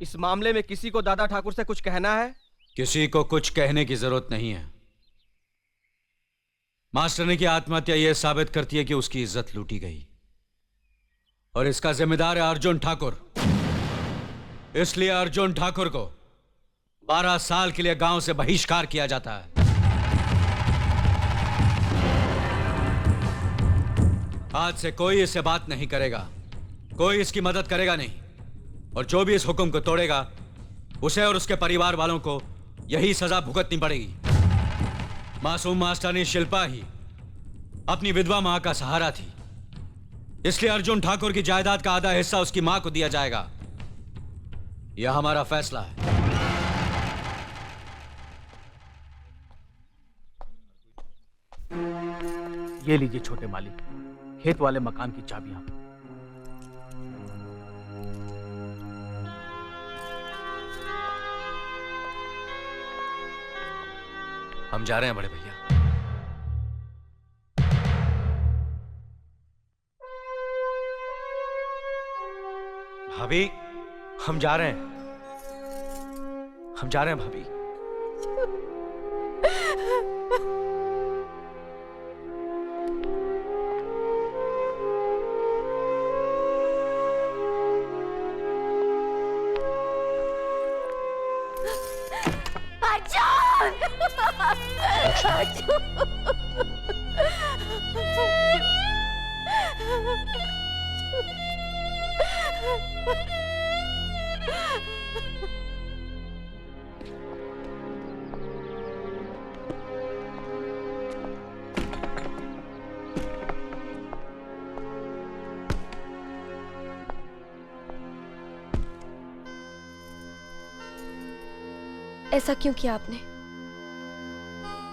इस मामले में किसी को दादा ठाकुर से कुछ कहना है? किसी को कुछ कहने की जरूरत नहीं है। मास्टरनी की आत्महत्या यह साबित करती है कि उसकी इज्जत लूटी गई और इसका जिम्मेदार है अर्जुन ठाकुर। इसलिए अर्जुन ठाकुर को 12 साल के लिए गांव से बहिष्कार किया जाता है। आज से कोई इससे बात नहीं करेगा, कोई इसकी मदद करेगा नहीं, और जो भी इस हुक्म को तोड़ेगा उसे और उसके परिवार वालों को यही सजा भुगतनी पड़ेगी। मासूम मास्टरनी शिल्पा ही अपनी विधवा मां का सहारा थी, इसलिए अर्जुन ठाकुर की जायदाद का आधा हिस्सा उसकी मां को दिया जाएगा। यह हमारा फैसला है। ये लीजिए छोटे मालिक, खेत वाले मकान की चाबियां। हम जा रहे हैं बड़े भैया। भाभी, हम जा रहे हैं, हम जा रहे हैं भाभी। ऐसा क्यों किया आपने?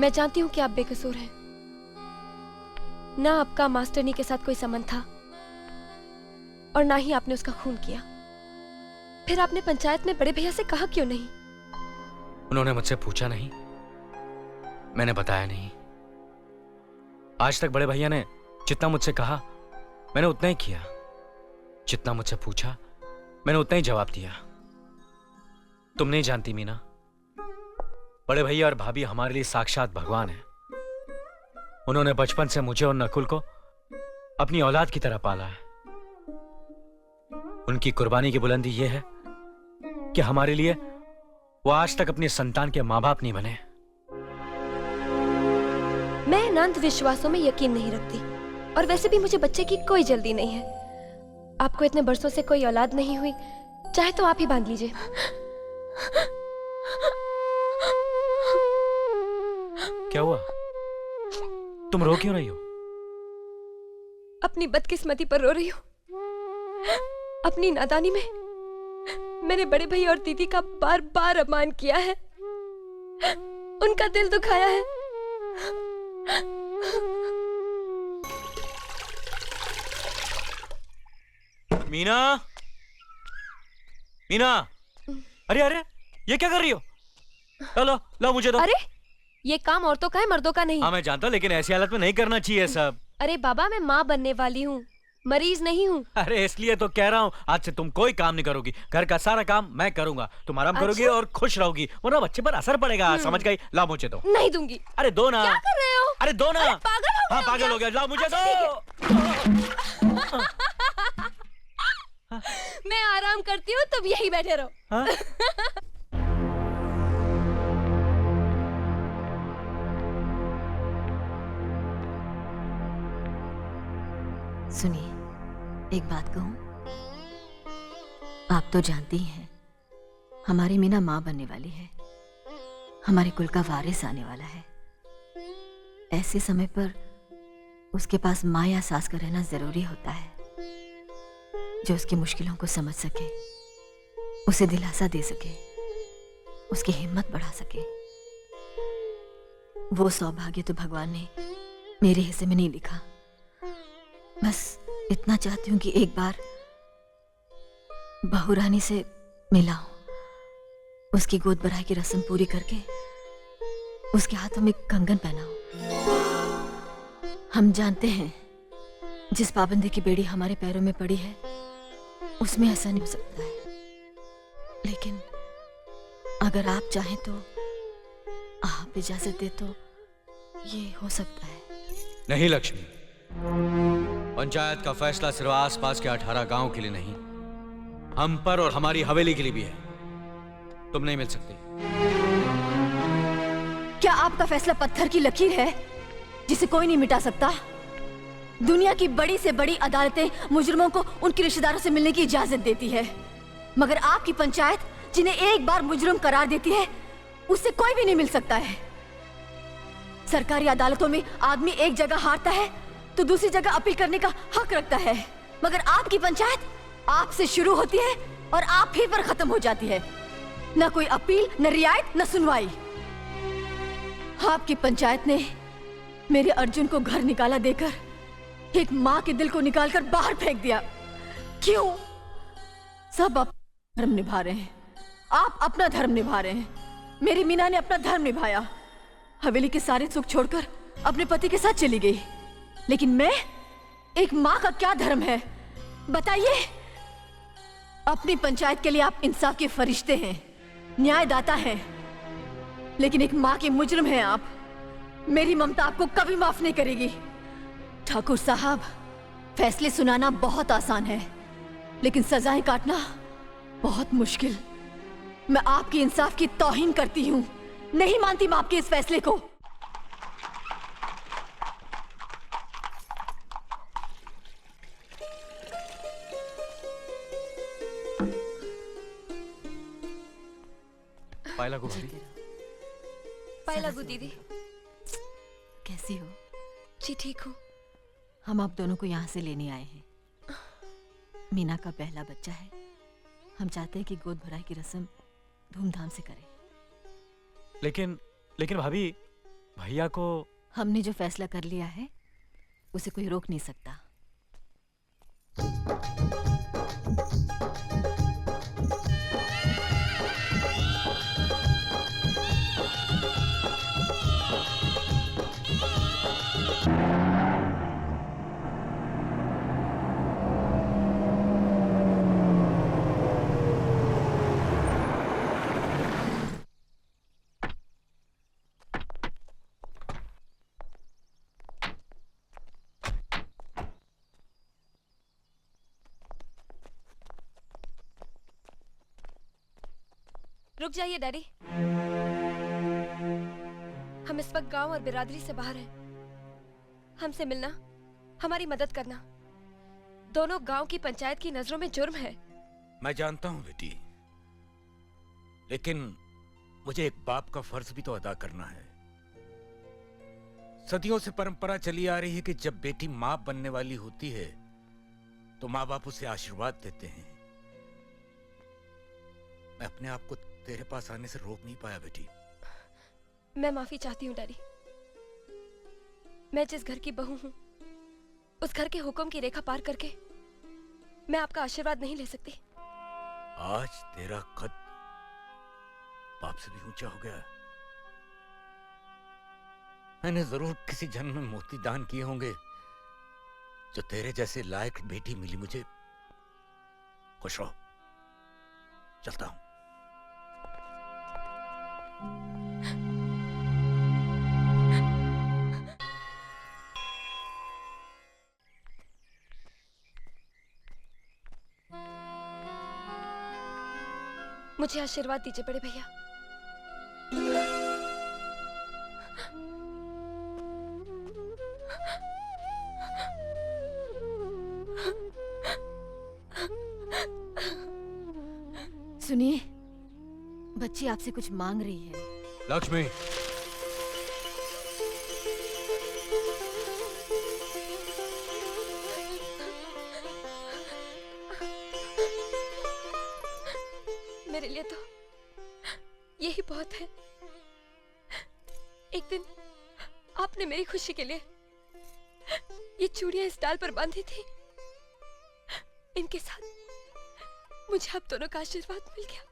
मैं जानती हूं कि आप बेकसूर हैं। ना आपका मास्टरनी के साथ कोई संबंध था और ना ही आपने उसका खून किया। फिर आपने पंचायत में बड़े भैया से कहा क्यों नहीं? उन्होंने मुझसे पूछा नहीं, मैंने बताया नहीं। आज तक बड़े भैया ने जितना मुझसे कहा मैंने उतना ही किया, जितना मुझसे पूछा मैंने उतना ही जवाब दिया। तुम नहीं जानती मीना, बड़े भैया और भाभी हमारे लिए साक्षात भगवान है। उन्होंने बचपन से मुझे और नकुल को अपनी औलाद की तरह पाला है। उनकी कुर्बानी की बुलंदी यह है कि हमारे लिए वो आज तक अपनी संतान के मां बाप नहीं बने। मैं इन अंधविश्वासों में यकीन नहीं रखती, और वैसे भी मुझे बच्चे की कोई जल्दी नहीं है। आपको इतने बरसों से कोई औलाद नहीं हुई, चाहे तो आप ही बांध लीजिए। क्या हुआ? तुम रो क्यों रही हो? अपनी बदकिस्मती पर रो रही हूँ। अपनी नादानी में मैंने बड़े भैया और दीदी का बार बार अपमान किया है, उनका दिल दुखाया है। मीना, मीना, अरे अरे ये क्या कर रही हो? लो लो मुझे दो। अरे ये काम औरतों का है, मर्दों का नहीं। हाँ मैं जानता हूँ, लेकिन ऐसी हालत में नहीं करना चाहिए सब। अरे बाबा, मैं माँ बनने वाली हूँ, मरीज नहीं हूँ। अरे इसलिए तो कह रहा हूँ, आज से तुम कोई काम नहीं करोगी, घर का सारा काम मैं करूंगा। तुम आराम करोगी और खुश रहोगी, वरना बच्चे पर असर पड़ेगा। समझ गई? लाओ मुझे दो। नहीं दूंगी। अरे दो ना। क्या कर रहे हो? अरे दो ना। अरे पागल हो गए? हाँ पागल हो गया, लाओ मुझे दो। मैं आराम करती हूँ, तुम यही बैठे रहो। सुनिए, एक बात कहूं, आप तो जानती ही हैं हमारी मीना माँ बनने वाली है, हमारे कुल का वारिस आने वाला है। ऐसे समय पर उसके पास माँ या सास का रहना जरूरी होता है, जो उसकी मुश्किलों को समझ सके, उसे दिलासा दे सके, उसकी हिम्मत बढ़ा सके। वो सौभाग्य तो भगवान ने मेरे हिस्से में नहीं लिखा। बस इतना चाहती हूँ कि एक बार बहू रानी से मिलाऊं, उसकी गोद भराई की रस्म पूरी करके उसके हाथों में कंगन पहनाऊं। हम जानते हैं जिस पाबंदी की बेड़ी हमारे पैरों में पड़ी है, उसमें ऐसा नहीं हो सकता है। लेकिन अगर आप चाहें तो आप इजाजत दे तो ये हो सकता है। नहीं लक्ष्मी, पंचायत का फैसला सिर्फ आसपास के 18 गांव के लिए नहीं, हम पर और हमारी हवेली के लिए भी है। तुम नहीं मिल सकती। क्या आपका फैसला पत्थर की लकीर है जिसे कोई नहीं मिटा सकता? दुनिया की बड़ी से बड़ी अदालतें मुजरिमों को उनके रिश्तेदारों से मिलने की इजाजत देती है, मगर आपकी पंचायत जिन्हें एक बार मुजरिम करार देती है उससे कोई भी नहीं मिल सकता है। सरकारी अदालतों में आदमी एक जगह हारता है तो दूसरी जगह अपील करने का हक रखता है, मगर आपकी पंचायत आपसे शुरू होती है और आप ही पर खत्म हो जाती है। न कोई अपील, न रियायत, न सुनवाई। आपकी पंचायत ने मेरे अर्जुन को घर निकाला देकर एक माँ के दिल को निकालकर बाहर फेंक दिया। क्यों? सब अपना धर्म निभा रहे हैं, आप अपना धर्म निभा रहे हैं। मेरी मीना ने अपना धर्म निभाया, हवेली के सारे सुख छोड़कर अपने पति के साथ चली गई। लेकिन मैं, एक माँ का क्या धर्म है बताइए? अपनी पंचायत के लिए आप इंसाफ के फरिश्ते हैं, न्यायदाता हैं, लेकिन एक माँ के मुजरिम हैं आप। मेरी ममता आपको कभी माफ नहीं करेगी। ठाकुर साहब, फैसले सुनाना बहुत आसान है, लेकिन सजाएं काटना बहुत मुश्किल। मैं आपकी इंसाफ की तौहीन करती हूँ, नहीं मानती मैं आपके इस फैसले को। पायला को भाभी। पायला गु दीदी। कैसी हो? जी ठीक हूँ। हम आप दोनों को यहाँ से लेने आए हैं। मीना का पहला बच्चा है, हम चाहते हैं कि गोद भराई की रस्म धूमधाम से करें। लेकिन भाभी, भैया को हमने जो फैसला कर लिया है उसे कोई रोक नहीं सकता। रुक जाइए डैडी, हम इस वक्त गांव और बिरादरी से बाहर हैं। हमसे मिलना, हमारी मदद करना, दोनों गांव की पंचायत की नजरों में जुर्म है। मैं जानता हूं बेटी, लेकिन मुझे एक बाप का फर्ज भी तो अदा करना है। सदियों से परंपरा चली आ रही है कि जब बेटी मां बनने वाली होती है तो मां बाप उसे आशीर्वाद देते हैं। मैं अपने आप को तेरे पास आने से रोक नहीं पाया बेटी। मैं माफी चाहती हूँ डैडी। मैं जिस घर की बहू हूँ उस घर के हुक्म की रेखा पार करके मैं आपका आशीर्वाद नहीं ले सकती। आज तेरा कद बाप से भी ऊंचा हो गया। मैंने जरूर किसी जन्म में मोती दान किए होंगे जो तेरे जैसे लायक बेटी मिली मुझे। खुश रहो, चलता हूं। मुझे आशीर्वाद दीजिए बड़े भैया। सुनिए, बच्ची आपसे कुछ मांग रही है। लक्ष्मी, मेरे लिए तो यही बहुत है। एक दिन आपने मेरी खुशी के लिए ये चूड़ियां इस डाल पर बांधी थी। इनके साथ मुझे आप दोनों का आशीर्वाद मिल गया।